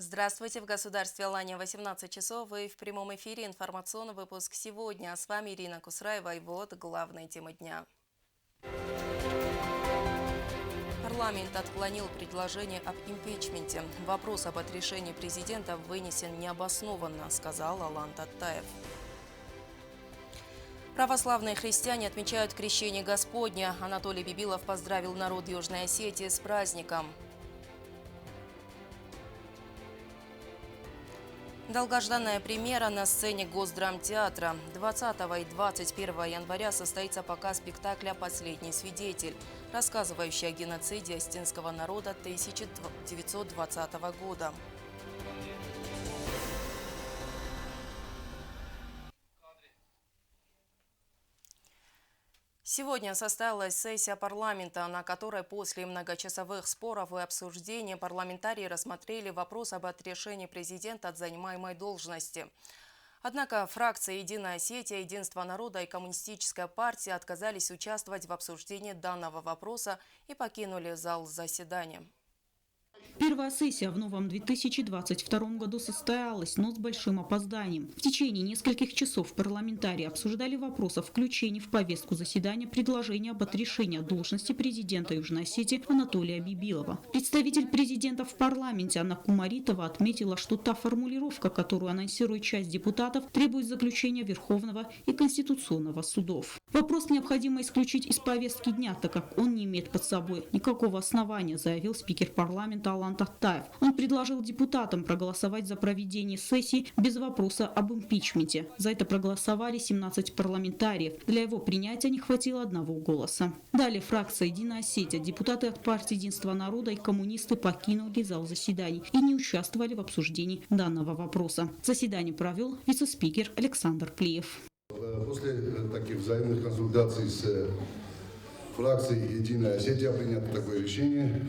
Здравствуйте! В государстве Алания 18 часов и в прямом эфире информационный выпуск сегодня. С вами Ирина Кусраева и вот главные темы дня. Парламент отклонил предложение об импичменте. Вопрос об отрешении президента вынесен необоснованно, сказал Алан Таттаев. Православные христиане отмечают Крещение Господне. Анатолий Бибилов поздравил народ Южной Осетии с праздником. Долгожданная премьера на сцене Госдрамтеатра. 20 и 21 января состоится показ спектакля «Последний свидетель», рассказывающий о геноциде осетинского народа 1920 года. Сегодня состоялась сессия парламента, на которой после многочасовых споров и обсуждений парламентарии рассмотрели вопрос об отрешении президента от занимаемой должности. Однако фракции «Единая Осетия», «Единство народа» и Коммунистическая партия отказались участвовать в обсуждении данного вопроса и покинули зал заседания. Первая сессия в новом 2022 году состоялась, но с большим опозданием. В течение нескольких часов парламентарии обсуждали вопрос о включении в повестку заседания предложения об отрешении от должности президента Южной Осетии Анатолия Бибилова. Представитель президента в парламенте Анна Кумаритова отметила, что та формулировка, которую анонсирует часть депутатов, требует заключения Верховного и Конституционного судов. Вопрос необходимо исключить из повестки дня, так как он не имеет под собой никакого основания, заявил спикер парламента Алан Таттаев. Он предложил депутатам проголосовать за проведение сессии без вопроса об импичменте. За это проголосовали 17 парламентариев. Для его принятия не хватило одного голоса. Далее фракция «Единая Осетия», депутаты от партии «Единство народа» и коммунисты покинули зал заседаний и не участвовали в обсуждении данного вопроса. Заседание провел вице-спикер Александр Клеев. После таких взаимных консультаций с фракцией «Единая Осетия» принято такое решение,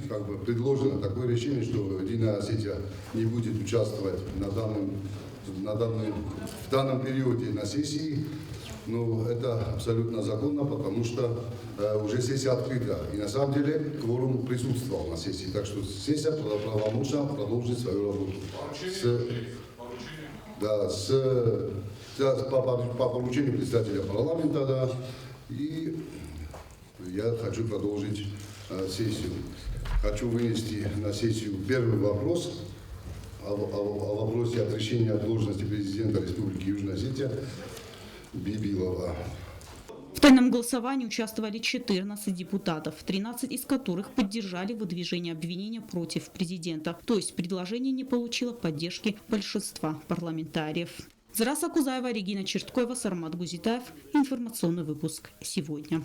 предложено такое решение, что «Единая Осетия» не будет участвовать в данном периоде на сессии. Но это абсолютно законно, потому что уже сессия открыта. И на самом деле кворум присутствовал на сессии. Так что сессия правомочна продолжить свою работу. По поручению председателя парламента, да, и я хочу продолжить сессию. Хочу вынести на сессию первый вопрос о вопросе отрешения от должности президента Республики Южная Осетия Бибилова. В тайном голосовании участвовали 14 депутатов, 13 из которых поддержали выдвижение обвинения против президента. То есть предложение не получило поддержки большинства парламентариев. Зараса Кузаева, Регина Черткоева, Сармат Гузитаев. Информационный выпуск сегодня.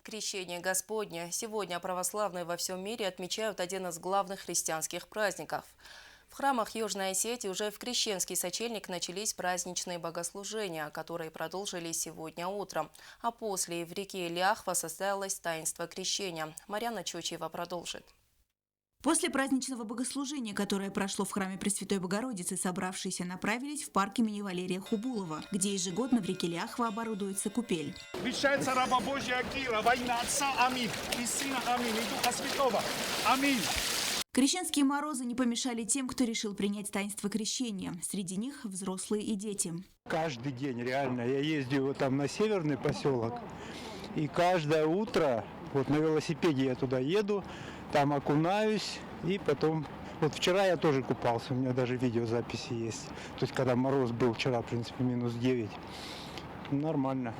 Крещение Господне. Сегодня православные во всем мире отмечают один из главных христианских праздников. В храмах Южной Осетии уже в крещенский сочельник начались праздничные богослужения, которые продолжились сегодня утром. А после в реке Ляхва состоялось таинство крещения. Марьяна Чучева продолжит. После праздничного богослужения, которое прошло в храме Пресвятой Богородицы, собравшиеся направились в парк имени Валерия Хубулова, где ежегодно в реке Ляхва оборудуется купель. Вещается раба Божья Кира, во имя Отца, аминь, и Сына, аминь, и Духа Святого, аминь. Крещенские морозы не помешали тем, кто решил принять таинство крещения. Среди них взрослые и дети. Каждый день реально я ездил вот там на северный поселок, и каждое утро вот на велосипеде я туда еду, там окунаюсь, и потом... Вот вчера я тоже купался, у меня даже видеозаписи есть. То есть, когда мороз был вчера, в принципе, минус 9. Нормально.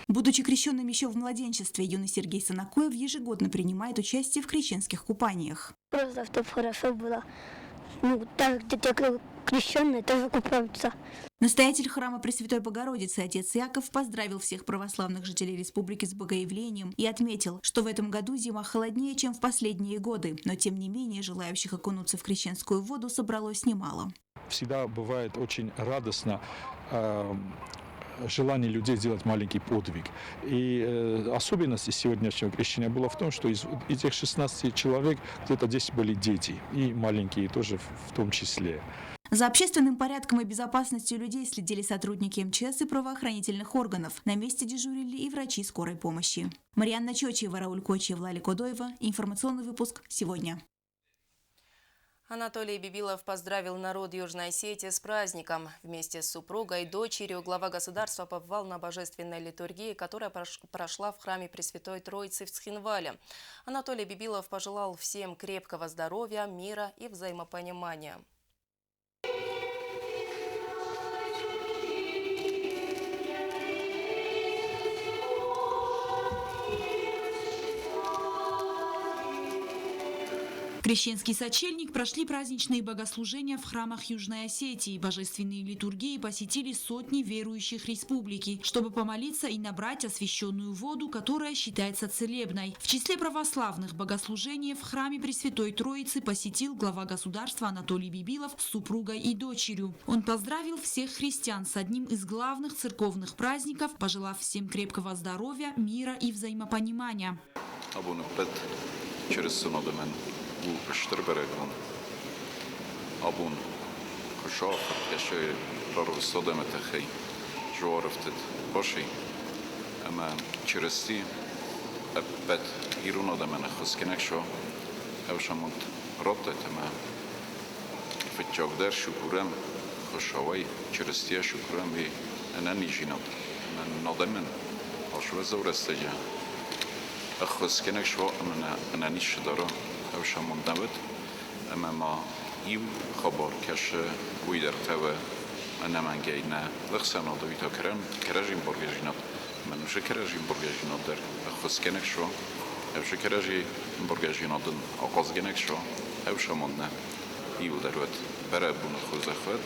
Будучи крещенным еще в младенчестве, юный Сергей Санакоев ежегодно принимает участие в крещенских купаниях. Просто чтобы хорошо было. Так, где крещенные тоже купаются. Настоятель храма Пресвятой Богородицы отец Яков поздравил всех православных жителей республики с Богоявлением и отметил, что в этом году зима холоднее, чем в последние годы, но тем не менее желающих окунуться в крещенскую воду собралось немало. Всегда бывает очень радостно желание людей сделать маленький подвиг. И особенность сегодняшнего крещения была в том, что из этих 16 человек где-то 10 были дети, и маленькие тоже в том числе. За общественным порядком и безопасностью людей следили сотрудники МЧС и правоохранительных органов. На месте дежурили и врачи скорой помощи. Марьяна Чочева, Рауль Кочев, Лали Кодоева. Информационный выпуск сегодня. Анатолий Бибилов поздравил народ Южной Осетии с праздником. Вместе с супругой и дочерью глава государства побывал на божественной литургии, которая прошла в храме Пресвятой Троицы в Цхинвале. Анатолий Бибилов пожелал всем крепкого здоровья, мира и взаимопонимания. Крещенский сочельник прошли праздничные богослужения в храмах Южной Осетии. Божественные литургии посетили сотни верующих республики, чтобы помолиться и набрать освященную воду, которая считается целебной. В числе православных богослужений в храме Пресвятой Троицы посетил глава государства Анатолий Бибилов с супругой и дочерью. Он поздравил всех христиан с одним из главных церковных праздников, пожелав всем крепкого здоровья, мира и взаимопонимания. u Strberekon abun khoshafer keshe rarvsodemetechei joarftet bashi ama chiresti abet irunodemene khoskenekşo evshamont rotet ama fitjogder shukurem khoshavai chiresti shukurem vi anani jinot man nodemen ashwezoresteja khoskenekşo anani shidaro evshamont davet ama iu khabar keshe uiderteve أنا جاينا لخسنا ضويتا كراجين برجينات من مش كراجين برجينات در خص كنك شو أو مش كراجي برجينات دن أقاس كنك شو أو شمالنا يو دروت برا بون خوز أخوات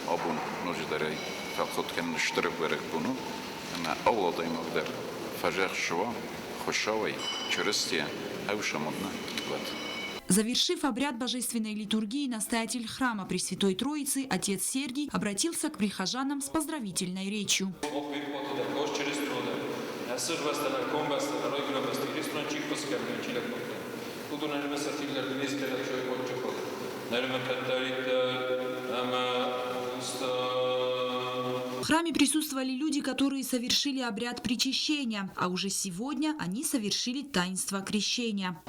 أبون نوج دري فقط كان نشترك برك بونو أما أول دايما بدر فجأة شو خشاوي شرستيا أو شمالنا وات. Завершив обряд божественной литургии, настоятель храма Пресвятой Троицы, отец Сергий, обратился к прихожанам с поздравительной речью. В храме присутствовали люди, которые совершили обряд причащения, а уже сегодня они совершили таинство крещения.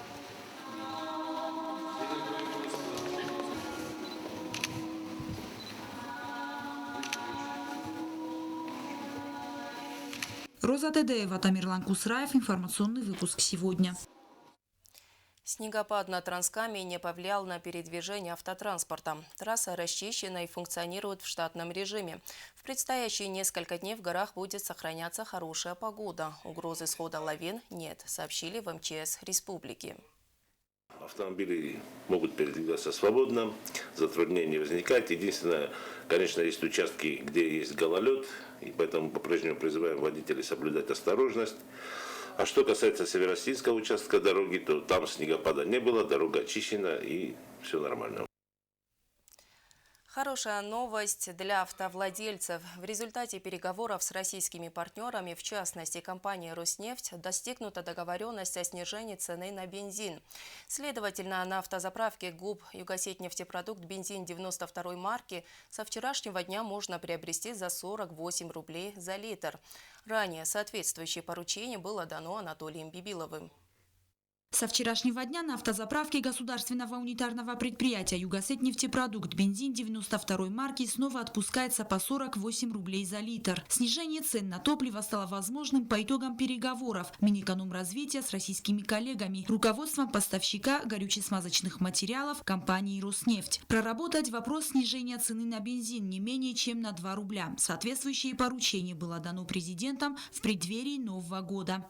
Роза Тедеева, Тамерлан Кусраев. Информационный выпуск сегодня. Снегопад на Транскаме не повлиял на передвижение автотранспорта. Трасса расчищена и функционирует в штатном режиме. В предстоящие несколько дней в горах будет сохраняться хорошая погода. Угрозы схода лавин нет, сообщили в МЧС республики. Автомобили могут передвигаться свободно, затруднений не возникает. Единственное, конечно, есть участки, где есть гололед, и поэтому по-прежнему призываем водителей соблюдать осторожность. А что касается северо-осетинского участка дороги, то там снегопада не было, дорога очищена и все нормально. Хорошая новость для автовладельцев. В результате переговоров с российскими партнерами, в частности компанией «Роснефть», достигнута договоренность о снижении цены на бензин. Следовательно, на автозаправке ГУП «Югосетнефтепродукт» бензин 92-й марки со вчерашнего дня можно приобрести за 48 рублей за литр. Ранее соответствующее поручение было дано Анатолием Бибиловым. Со вчерашнего дня на автозаправке государственного унитарного предприятия «Югосетнефтепродукт» бензин 92-й марки снова отпускается по 48 рублей за литр. Снижение цен на топливо стало возможным по итогам переговоров Минэкономразвития с российскими коллегами, руководством поставщика горюче-смазочных материалов компании «Роснефть». Проработать вопрос снижения цены на бензин не менее чем на 2 рубля. Соответствующее поручение было дано президентом в преддверии Нового года.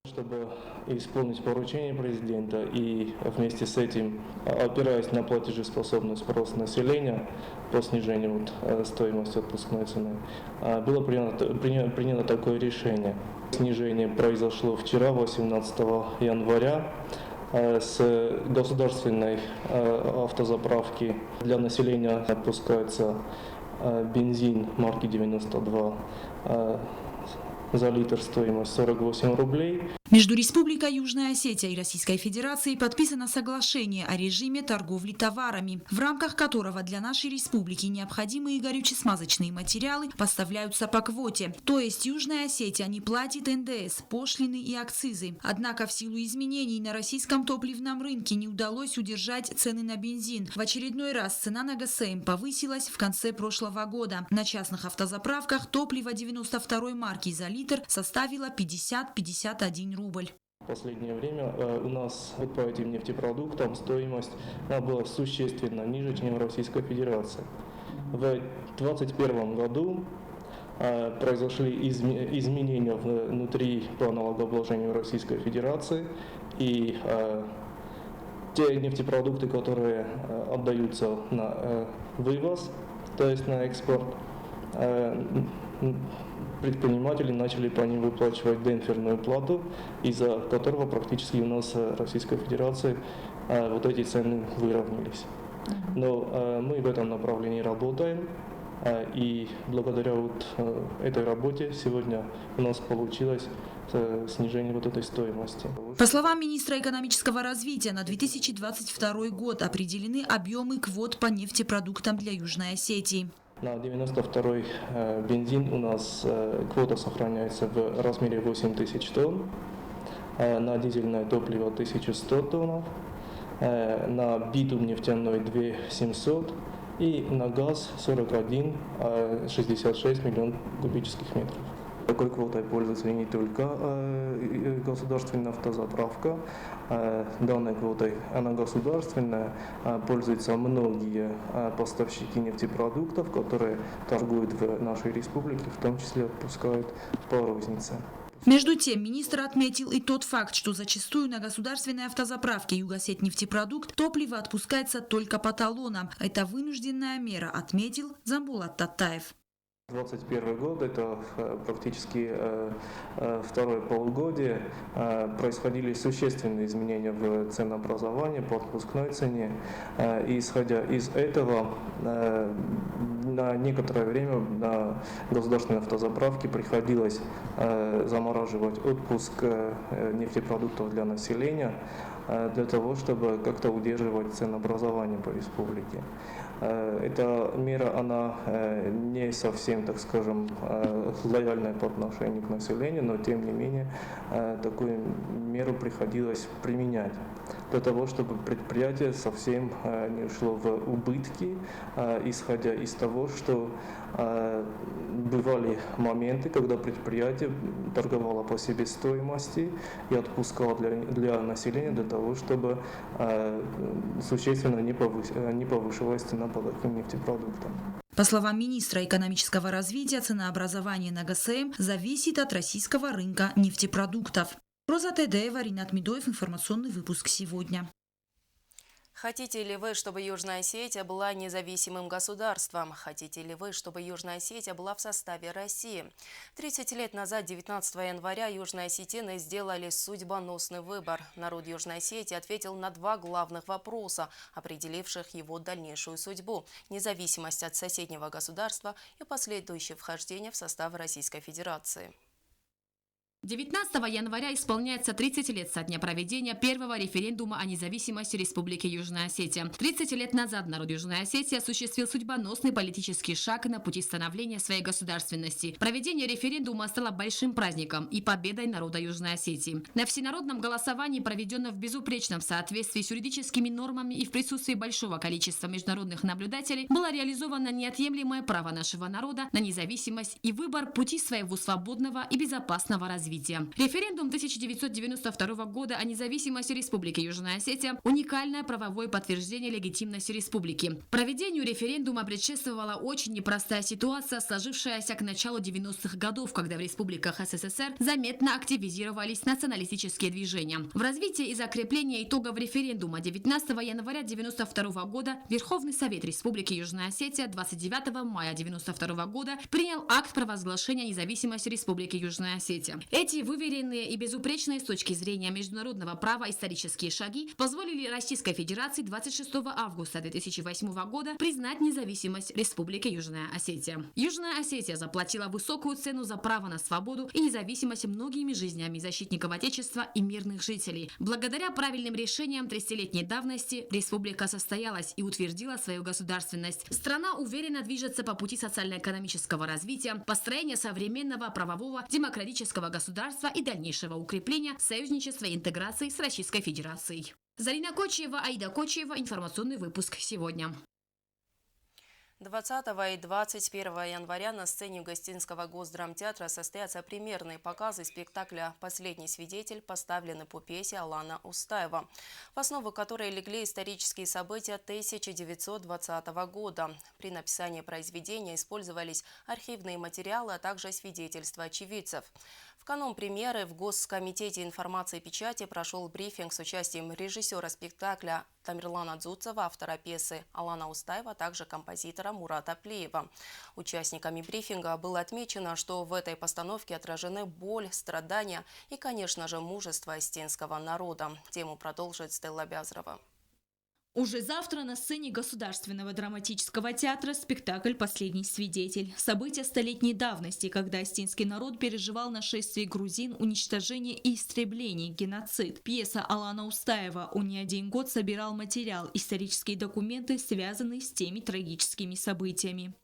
Чтобы исполнить поручение президента и вместе с этим, опираясь на платежеспособный спрос населения по снижению стоимости отпускной цены, было принято такое решение. Снижение произошло вчера, 18 января. С государственной автозаправки для населения отпускается бензин марки 92 за литр стоимость 48 рублей. Между Республикой Южная Осетия и Российской Федерацией подписано соглашение о режиме торговли товарами, в рамках которого для нашей республики необходимые горюче-смазочные материалы поставляются по квоте. То есть Южная Осетия не платит НДС, пошлины и акцизы. Однако в силу изменений на российском топливном рынке не удалось удержать цены на бензин. В очередной раз цена на ГСМ повысилась в конце прошлого года. На частных автозаправках топливо 92-й марки за литр составило 50-51 рубль. В последнее время у нас по этим нефтепродуктам стоимость была существенно ниже, чем в Российской Федерации. В 2021 году произошли изменения внутри по налогообложению Российской Федерации, и те нефтепродукты, которые отдаются на вывоз, то есть на экспорт, предприниматели начали по ним выплачивать демпферную плату, из-за которого практически у нас в Российской Федерации вот эти цены выровнялись. Но мы в этом направлении работаем, и благодаря вот этой работе сегодня у нас получилось снижение вот этой стоимости. По словам министра экономического развития, на 2022 год определены объемы квот по нефтепродуктам для Южной Осетии. На 92-й бензин у нас квота сохраняется в размере 8 тысяч тонн, на дизельное топливо 1100 тонн, на битум нефтяной 2700 и на газ 41,66 миллион кубических метров. Такой квотой пользуется не только государственная автозаправка. Данной квотой, она государственная, пользуются многие поставщики нефтепродуктов, которые торгуют в нашей республике, в том числе отпускают по рознице. Между тем, министр отметил и тот факт, что зачастую на государственной автозаправке «Югосетнефтепродукт» топливо отпускается только по талонам. Это вынужденная мера, отметил Замбулат Татаев. 2021 год, это практически второе полугодие, происходили существенные изменения в ценообразовании по отпускной цене. И исходя из этого, на некоторое время на государственной автозаправке приходилось замораживать отпуск нефтепродуктов для населения, для того, чтобы как-то удерживать ценообразование по республике. Эта мера, она не совсем, так скажем, лояльная по отношению к населению, но тем не менее такую меру приходилось применять для того, чтобы предприятие совсем не ушло в убытки, исходя из того, что бывали моменты, когда предприятие торговало по себестоимости и отпускало для населения для того, чтобы существенно не повышалась цена по таким нефтепродуктам. По словам министра экономического развития, ценообразование на ГСМ зависит от российского рынка нефтепродуктов. Роза Тедеева, Ринат Медоев, информационный выпуск сегодня. Хотите ли вы, чтобы Южная Осетия была независимым государством? Хотите ли вы, чтобы Южная Осетия была в составе России? 30 лет назад, 19 января, южные осетины сделали судьбоносный выбор. Народ Южной Осетии ответил на два главных вопроса, определивших его дальнейшую судьбу – независимость от соседнего государства и последующее вхождение в состав Российской Федерации. 19 января исполняется 30 лет со дня проведения первого референдума о независимости Республики Южная Осетия. 30 лет назад народ Южной Осетии осуществил судьбоносный политический шаг на пути становления своей государственности. Проведение референдума стало большим праздником и победой народа Южной Осетии. На всенародном голосовании, проведенном в безупречном соответствии с юридическими нормами и в присутствии большого количества международных наблюдателей, было реализовано неотъемлемое право нашего народа на независимость и выбор пути своего свободного и безопасного развития. Референдум 1992 года о независимости Республики Южная Осетия – уникальное правовое подтверждение легитимности республики. Проведению референдума предшествовала очень непростая ситуация, сложившаяся к началу 90-х годов, когда в республиках СССР заметно активизировались националистические движения. В развитии и закреплении итогов референдума 19 января 1992 года Верховный Совет Республики Южная Осетия 29 мая 1992 года принял акт провозглашения независимости Республики Южная Осетия. Эти выверенные и безупречные с точки зрения международного права исторические шаги позволили Российской Федерации 26 августа 2008 года признать независимость Республики Южная Осетия. Южная Осетия заплатила высокую цену за право на свободу и независимость многими жизнями защитников Отечества и мирных жителей. Благодаря правильным решениям 30-летней давности республика состоялась и утвердила свою государственность. Страна уверенно движется по пути социально-экономического развития, построения современного правового демократического государства и дальнейшего укрепления союзничества и интеграции с Российской Федерацией. Зарина Кочева, Аида Кочева. Информационный выпуск сегодня. 20 и 21 января на сцене Гостинского госдрамтеатра состоятся премьерные показы спектакля «Последний свидетель», поставленный по пьесе Алана Устаева, в основу которой легли исторические события 1920 года. При написании произведения использовались архивные материалы, а также свидетельства очевидцев. В канун премьеры в Госкомитете информации и печати прошел брифинг с участием режиссера спектакля Тамерлана Дзуцева, автора пьесы Алана Устаева, а также композитора Мурата Плиева. Участниками брифинга было отмечено, что в этой постановке отражены боль, страдания и, конечно же, мужество остинского народа. Тему продолжит Стелла Бязрова. Уже завтра на сцене Государственного драматического театра спектакль «Последний свидетель». События столетней давности, когда остинский народ переживал нашествие грузин, уничтожение и истребление, геноцид. Пьеса Алана Устаева. Он не один год собирал материал, исторические документы, связанные с теми трагическими событиями.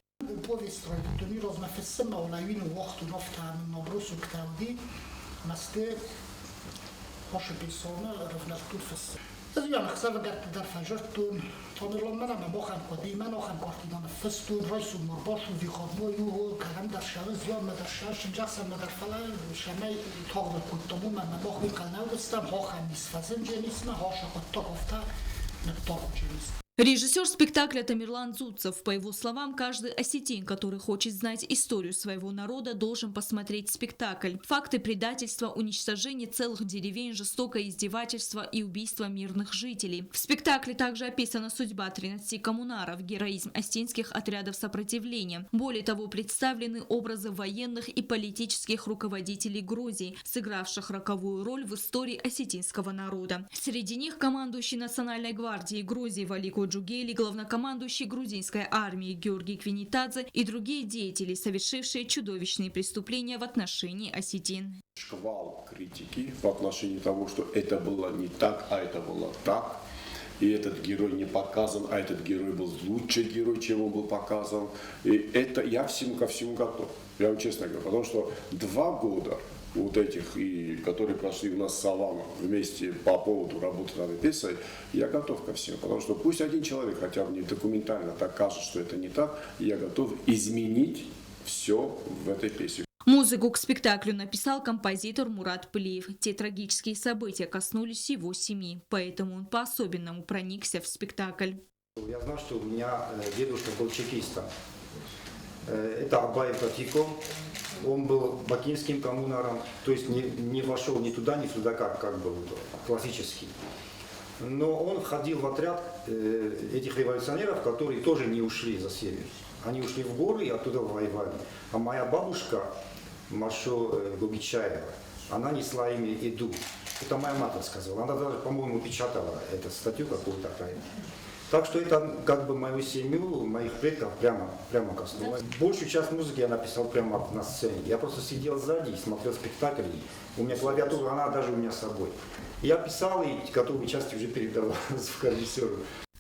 از یا مخزن در فجرتون تامرلان منم باخم قدی من آخم کارتیدان فستون رایسون مرباشو وی خادمایو کلم در شهر زیاد مدر شهر شنجاقسم مدر فلای شمه تاغ کتمون من باخ وی قلنو دستم هاخم نیست فزن جنیسم هاشا خود تا گفته نبتاق جنیسم. Режиссер спектакля Тамерлан Дзуцев. По его словам, каждый осетин, который хочет знать историю своего народа, должен посмотреть спектакль. Факты предательства, уничтожения целых деревень, жестокое издевательство и убийство мирных жителей. В спектакле также описана судьба 13 коммунаров, героизм остинских отрядов сопротивления. Более того, представлены образы военных и политических руководителей Грузии, сыгравших роковую роль в истории осетинского народа. Среди них командующий Национальной гвардией Грузии Валико Джугели, главнокомандующий грузинской армии Георгий Квинитадзе и другие деятели, совершившие чудовищные преступления в отношении осетин. Шквал критики по отношению того, что это было не так, а это было так. И этот герой не показан, а этот герой был лучший герой, чем он был показан. И это я ко всему готов. Я вам честно говорю, потому что 2 года вот этих, и которые прошли у нас с Аланом вместе по поводу работы над пьесой, я готов ко всему. Потому что пусть один человек хотя бы не документально докажет, что это не так, я готов изменить все в этой пьесе. Музыку к спектаклю написал композитор Мурат Плиев. Те трагические события коснулись его семьи, поэтому он по-особенному проникся в спектакль. Я знал, что у меня дедушка был чекистом. Это Абай Батико. Он был бакинским коммунаром, то есть не вошел ни туда, ни сюда, как был классический. Но он входил в отряд этих революционеров, которые тоже не ушли за север. Они ушли в горы и оттуда воевали. А моя бабушка, Машо Губичаева, она несла имя Иду. Это моя мать рассказывала. Она даже, по-моему, печатала эту статью какую-то. Так что это как бы мою семью, моих предков прямо коснулось. Большую часть музыки я написал прямо на сцене. Я просто сидел сзади и смотрел спектакль. У меня клавиатура, она даже у меня с собой. Я писал и готовые части уже передавал звукорежиссеру.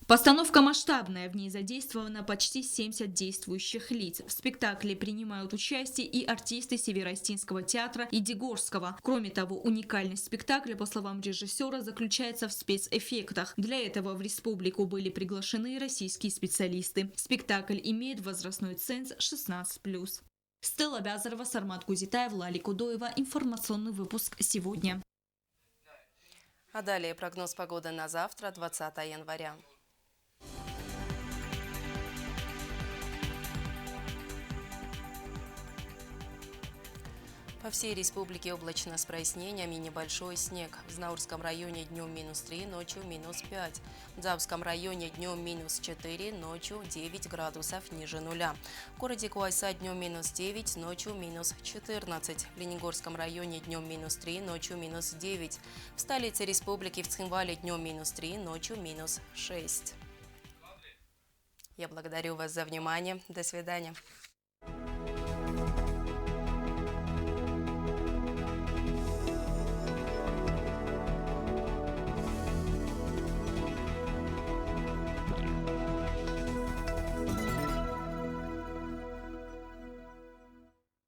Постановка масштабная, в ней задействовано почти 70 действующих лиц. В спектакле принимают участие и артисты Североостинского театра и Дегорского. Кроме того, уникальность спектакля, по словам режиссера, заключается в спецэффектах. Для этого в республику были приглашены российские специалисты. Спектакль имеет возрастной ценз 16+. Стелла Бязарова, Сармат Кузитаев, Лали Кудоева. Информационный выпуск сегодня. А далее прогноз погоды на завтра, 20 января. По всей республике облачно с прояснениями, небольшой снег. В Знаурском районе днем -3, ночью -5. В Дзавском районе днем -4, ночью 9 градусов ниже нуля. В городе Куайса днем -9, ночью -14. В Ленигорском районе днем -3, ночью -9. В столице республики в Цхинвале днем -3, ночью -6. Я благодарю вас за внимание. До свидания.